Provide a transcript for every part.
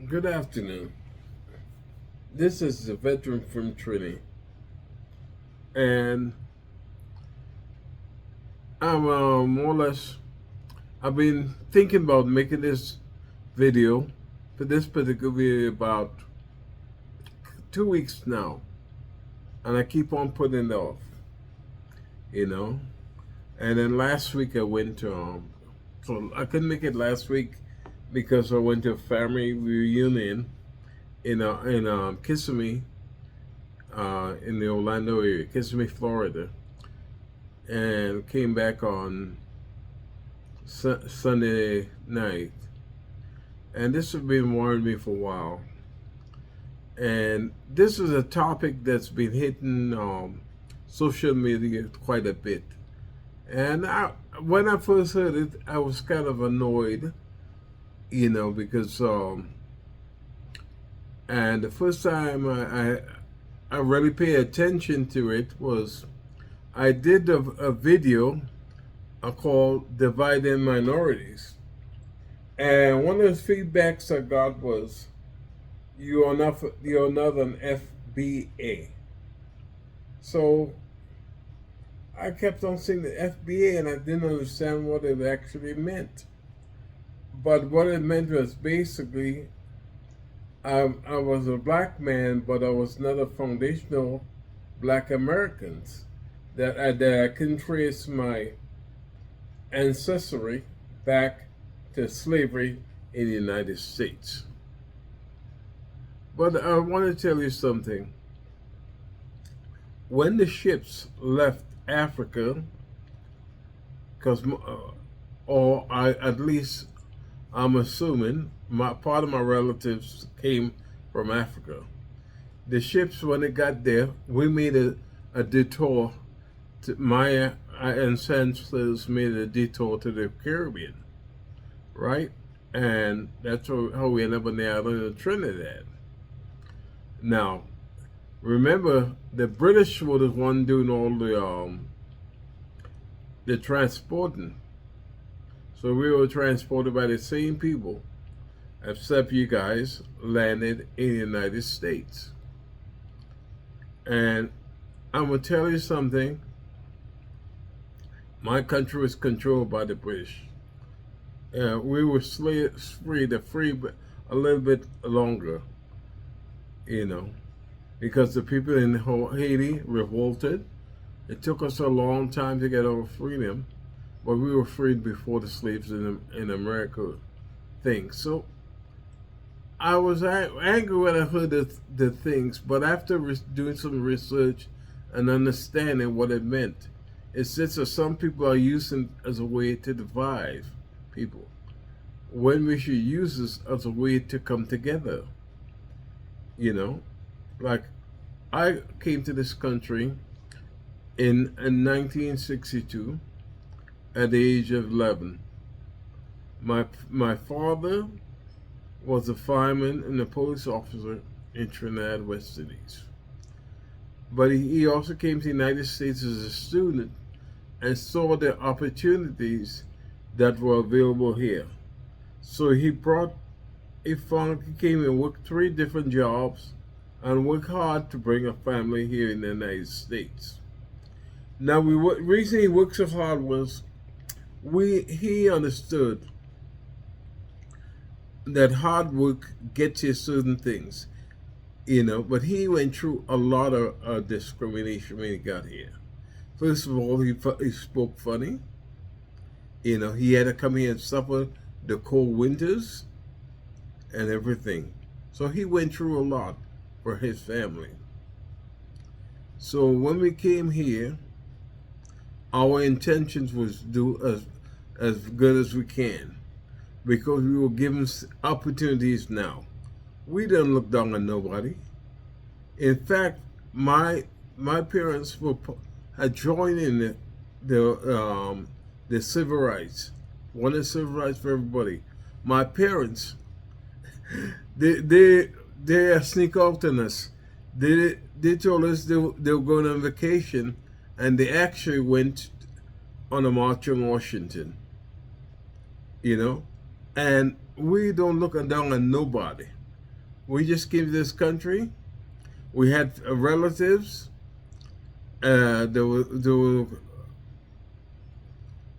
Good afternoon. This is a veteran from Trinity, and I'm more or less. I've been thinking about making this video for this particular video about 2 weeks now, and I keep on putting it off, you know. And then last week I went to, so I couldn't make it last week because I went to a family reunion in Kissimmee, in the Orlando area, Kissimmee, Florida, and came back on Sunday night. And this has been worrying me for a while. And this is a topic that's been hitting social media quite a bit. And when I first heard it, I was kind of annoyed, because and the first time I really paid attention to it was I did a video called Dividing Minorities. And one of the feedbacks I got was, you're not an FBA. So I kept on saying the FBA, and I didn't understand what it actually meant. But what it meant was basically, I was a black man, but I was not a foundational black Americans. That I can trace my ancestry back to slavery in the United States. But I want to tell you something. When the ships left Africa, at least I'm assuming part of my relatives came from Africa. The ships, when they got there, we made a detour. My ancestors made a detour to the Caribbean, right? And that's how we ended up on the island of Trinidad. Now, remember, the British were the one doing all the transporting. So we were transported by the same people, except you guys landed in the United States. And I'm going to tell you something. My country was controlled by the British. We were free a little bit longer, because the people in Haiti revolted. It took us a long time to get our freedom, but we were freed before the slaves in America thing. So I was angry when I heard the things, but after doing some research and understanding what it meant, it's just that some people are using it as a way to divide people, when we should use this as a way to come together. Like, I came to this country in 1962 at the age of 11. My father was a fireman and a police officer in Trinidad, West Indies. But he also came to the United States as a student and saw the opportunities that were available here. So he came and worked 3 different jobs and worked hard to bring a family here in the United States. Now, reason he worked so hard was he understood that hard work gets you certain things, but he went through a lot of discrimination when he got here. First of all, he spoke funny. He had to come here and suffer the cold winters and everything. So he went through a lot for his family. So when we came here, our intentions was do as good as we can, because we were given opportunities now. We didn't look down on nobody. In fact, my parents had joined in the civil rights, wanted civil rights for everybody. My parents, they sneak out on us. They told us they were going on vacation, and they actually went on a march in Washington. And we don't look down on nobody. We just came to this country. We had relatives. They were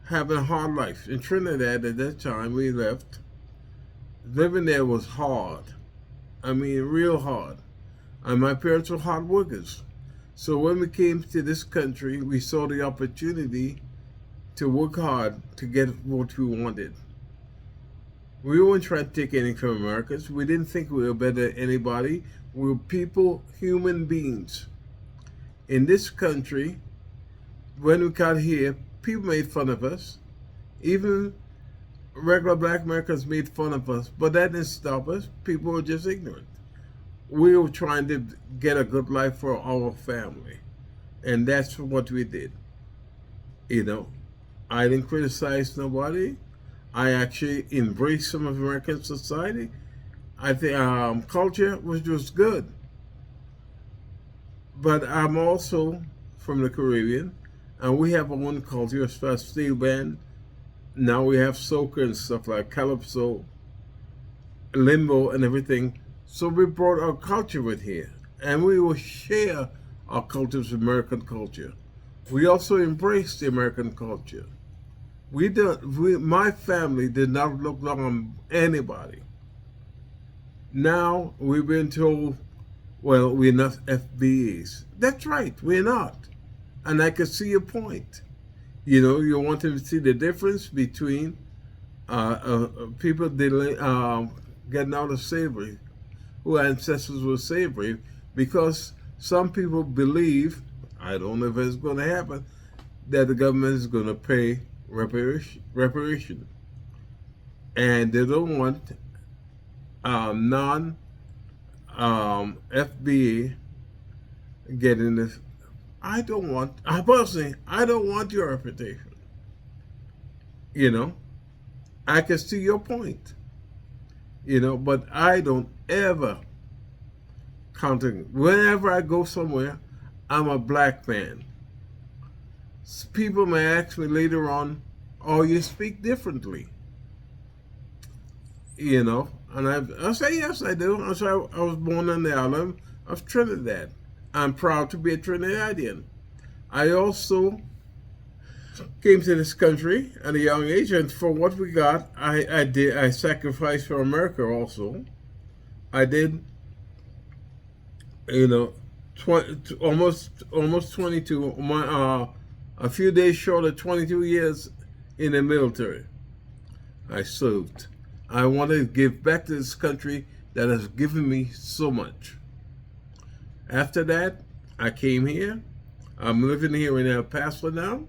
having a hard life in Trinidad at that time. We left. Living there was hard. I mean, real hard. And my parents were hard workers. So when we came to this country, we saw the opportunity to work hard to get what we wanted. We weren't trying to take anything from Americans. We didn't think we were better than anybody. We were people, human beings. In this country, when we got here, people made fun of us. Even regular black Americans made fun of us. But that didn't stop us. People were just ignorant. We were trying to get a good life for our family. And that's what we did. You know, I didn't criticize nobody. I actually embraced some of American society. I think culture was good. But I'm also from the Caribbean, and we have our own culture as far as steel band. Now we have soca and stuff like calypso, limbo, and everything. So we brought our culture with here, and we will share our culture with American culture. We also embrace the American culture. My family did not look down on anybody. Now we've been told, well, we're not FBAs. That's right, we're not. And I can see your point. You know, you want to see the difference between people getting out of slavery, whose ancestors were slavery, because some people believe, I don't know if it's going to happen, that the government is going to pay reparation. And they don't want FBA getting this. I personally, I don't want your reputation. You know, I can see your point. You know, but I don't ever whenever I go somewhere, I'm a black man. People may ask me later on, oh, you speak differently. You know, and I say, yes, I do. I say I was born on the island of Trinidad. I'm proud to be a Trinidadian. I also came to this country at a young age, and for what we got, I sacrificed for America also. I did, you know, almost 22. A few days short of 22 years in the military. I served. I want to give back to this country that has given me so much. After that, I came here. I'm living here in El Paso now.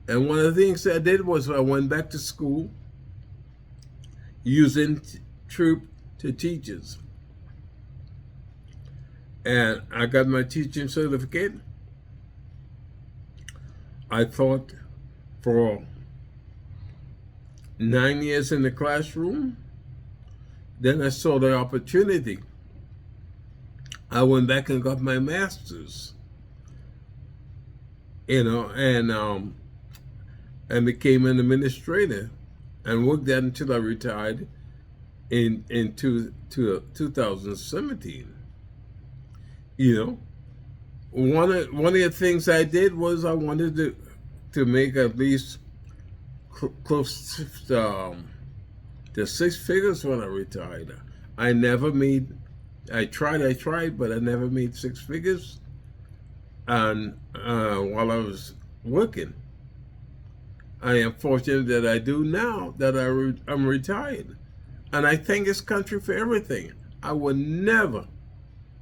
And one of the things I did was I went back to school using troop to teachers. And I got my teaching certificate. I taught for 9 years in the classroom. Then I saw the opportunity. I went back and got my master's, you know, and became an administrator and worked that until I retired in 2017. You know, one of the things I did was I wanted to make at least close to 6 figures when I retired. I tried, but I never made 6 figures. And while I was working, I am fortunate that I do now that I'm retired. And I thank this country for everything. I would never,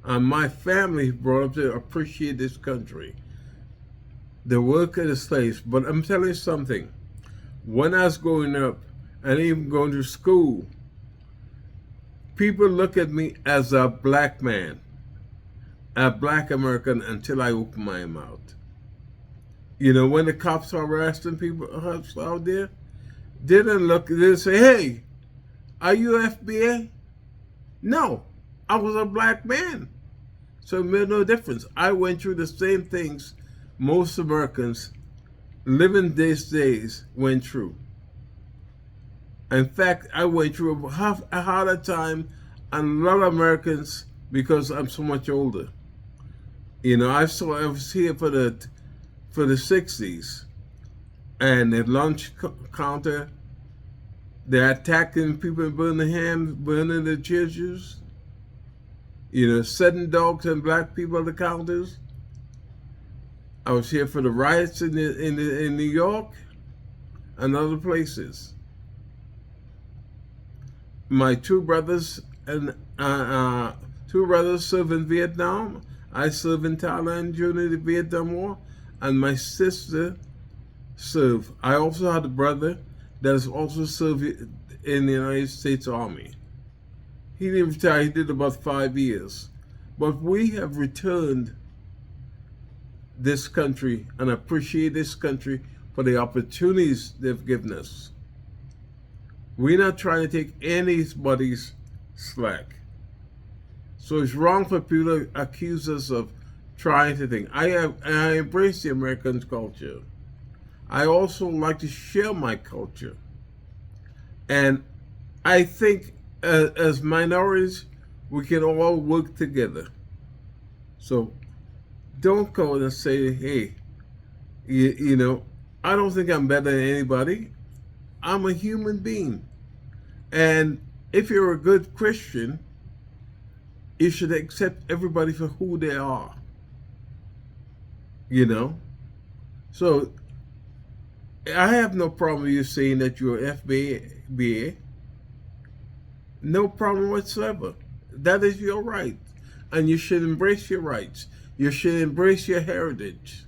and my family brought up to appreciate this country, the work of the slaves. But I'm telling you something. When I was growing up and even going to school, people look at me as a black man, a black American, until I open my mouth. You know, when the cops are arresting people out there, they didn't say, hey, are you FBA? No, I was a black man. So it made no difference. I went through the same things most Americans living these days went through. In fact, I went through a harder time And a lot of Americans, because I'm so much older, I was here for the '60s, and at lunch counter, they're attacking people in Birmingham, burning the churches. Setting dogs and black people at the counters. I was here for the riots in New York and other places. My two brothers served in Vietnam. I served in Thailand during the Vietnam War, and my sister served. I also had a brother that has also served in the United States Army. He didn't retire. He did about 5 years. But we have returned this country and appreciate this country for the opportunities they've given us. We're not trying to take anybody's slack. So it's wrong for people to accuse us of trying to think. I embrace the American culture. I also like to share my culture. And I think as minorities, we can all work together. So don't go and say, hey, I don't think I'm better than anybody. I'm a human being. And if you're a good Christian, you should accept everybody for who they are. So I have no problem with you saying that you're FBA. No problem whatsoever. That is your right. And you should embrace your rights. You should embrace your heritage.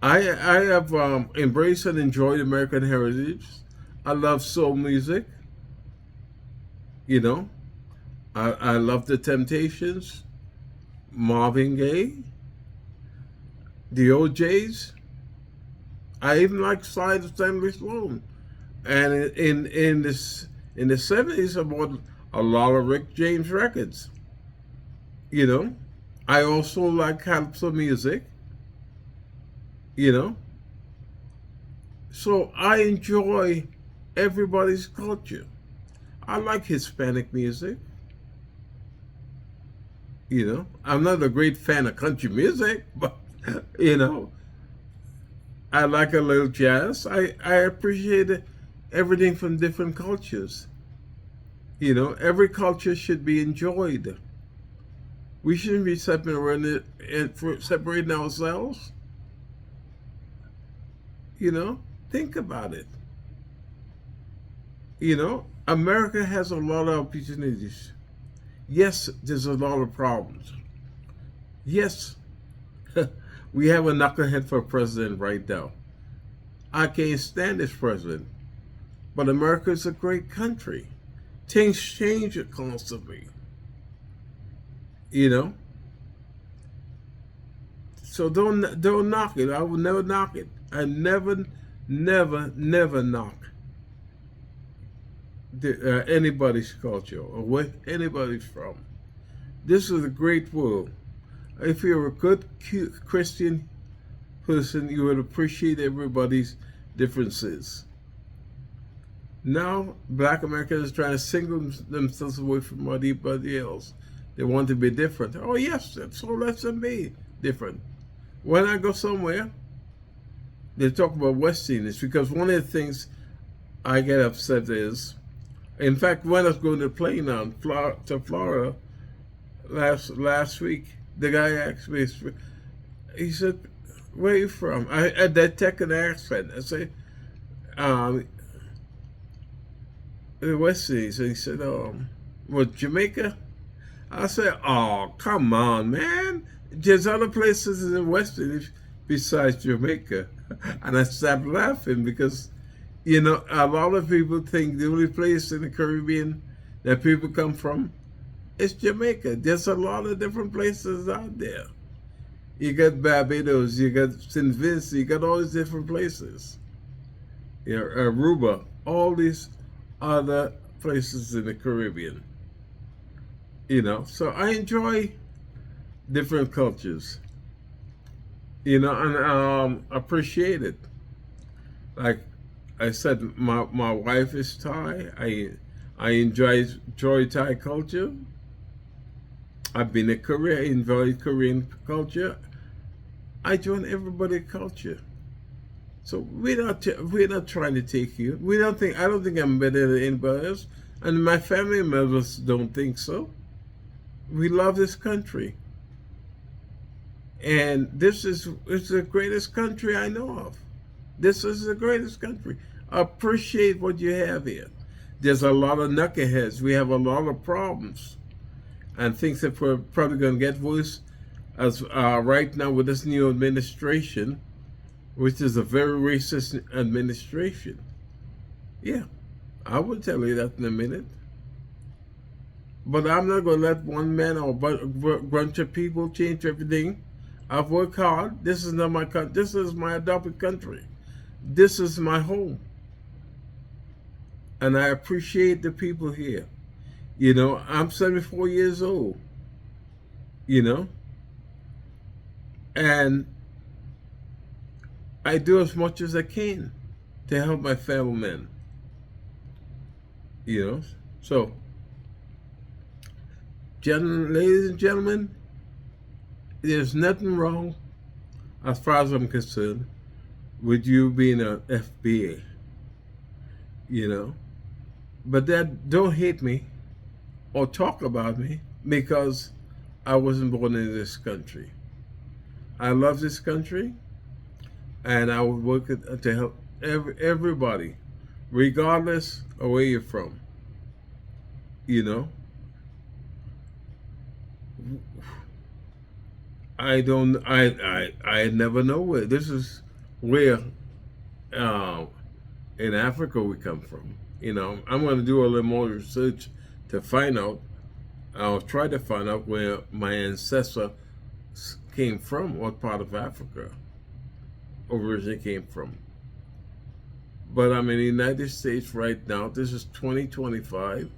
I have embraced and enjoyed American heritage. I love soul music. I love the Temptations, Marvin Gaye, the OJs. I even like Sly Assembly Sloan. And in the '70s, I bought a lot of Rick James records. I also like calypso music. So I enjoy everybody's culture. I like Hispanic music. I'm not a great fan of country music, but I like a little jazz. I appreciate everything from different cultures. Every culture should be enjoyed. We shouldn't be separating ourselves. Think about it. America has a lot of opportunities. Yes, there's a lot of problems. Yes, we have a knucklehead for president right now. I can't stand this president. But America is a great country. Things change constantly. So don't knock it. I will never knock it. I never knock anybody's culture or where anybody's from. This is a great world. If you're a good Christian person, you would appreciate everybody's differences. Now, black Americans are trying to single themselves away from everybody else. They want to be different. Oh, yes, so let them be different. When I go somewhere, they talk about Westerners because one of the things I get upset is, in fact, when I was going to the plane to Florida last week, the guy asked me, he said, where are you from? I had that Texan accent. I said, the West Indies. And he said, what, Jamaica? I said, oh, come on, man. There's other places in the West Indies besides Jamaica. And I stopped laughing because, a lot of people think the only place in the Caribbean that people come from is Jamaica. There's a lot of different places out there. You got Barbados, you got St. Vincent, you got all these different places. Aruba, all these other places in the Caribbean. So I enjoy different cultures. And appreciate it. Like I said, my wife is Thai. I enjoy Thai culture. I've been in Korea, enjoy Korean culture. I join everybody's culture. So we're not trying to take you. We don't think I don't think I'm better than anybody else, and my family members don't think so. We love this country, and this is it's the greatest country I know of. This is the greatest country. Appreciate what you have here. There's a lot of knuckleheads. We have a lot of problems, and things that we're probably going to get worse as right now with this new administration, which is a very racist administration. Yeah, I will tell you that in a minute. But I'm not going to let one man or a bunch of people change everything. I've worked hard. This is not my country. This is my adopted country. This is my home. And I appreciate the people here. You know, I'm 74 years old. You know, and I do as much as I can to help my fellow men. You know, so, ladies and gentlemen, there's nothing wrong, as far as I'm concerned, with you being an FBA. You know, but that don't hate me or talk about me because I wasn't born in this country. I love this country, and I would work to help everybody, regardless of where you're from. You know, I never know where this is where uh, in Africa we come from. You know, I'm going to do a little more research to find out. I'll try to find out where my ancestor came from, what part of Africa originally came from. But I'm in the United States right now. This is 2025,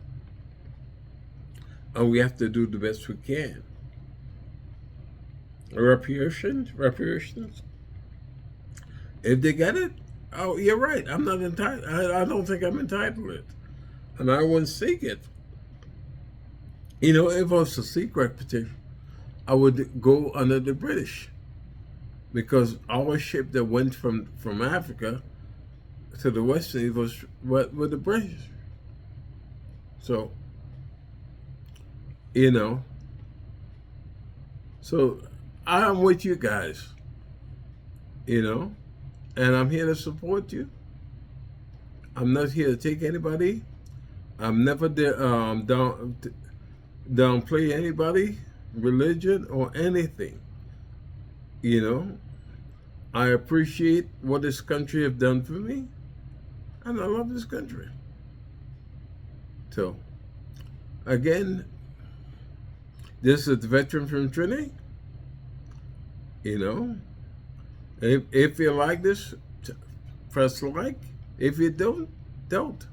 and we have to do the best we can. Reparations. If they get it, oh, you're right. I'm not entitled. I don't think I'm entitled to it, and I wouldn't seek it. You know, if it was a secret petition, I would go under the British, because our ship that went from Africa to the West Indies was with the British. So, you know, so I'm with you guys, you know, and I'm here to support you. I'm not here to take anybody. I'm never downplay anybody, religion, or anything. You know, I appreciate what this country have done for me, and I love this country. So, again, this is the veteran from Trinity. You know, if you like this, press like. If you don't, don't.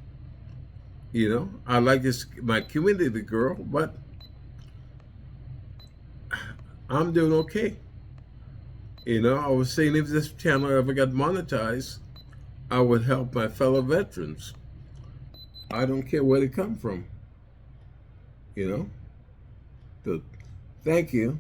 You know, I like this, my community girl, but I'm doing okay. You know, I was saying if this channel ever got monetized, I would help my fellow veterans. I don't care where they come from. You know? So, thank you.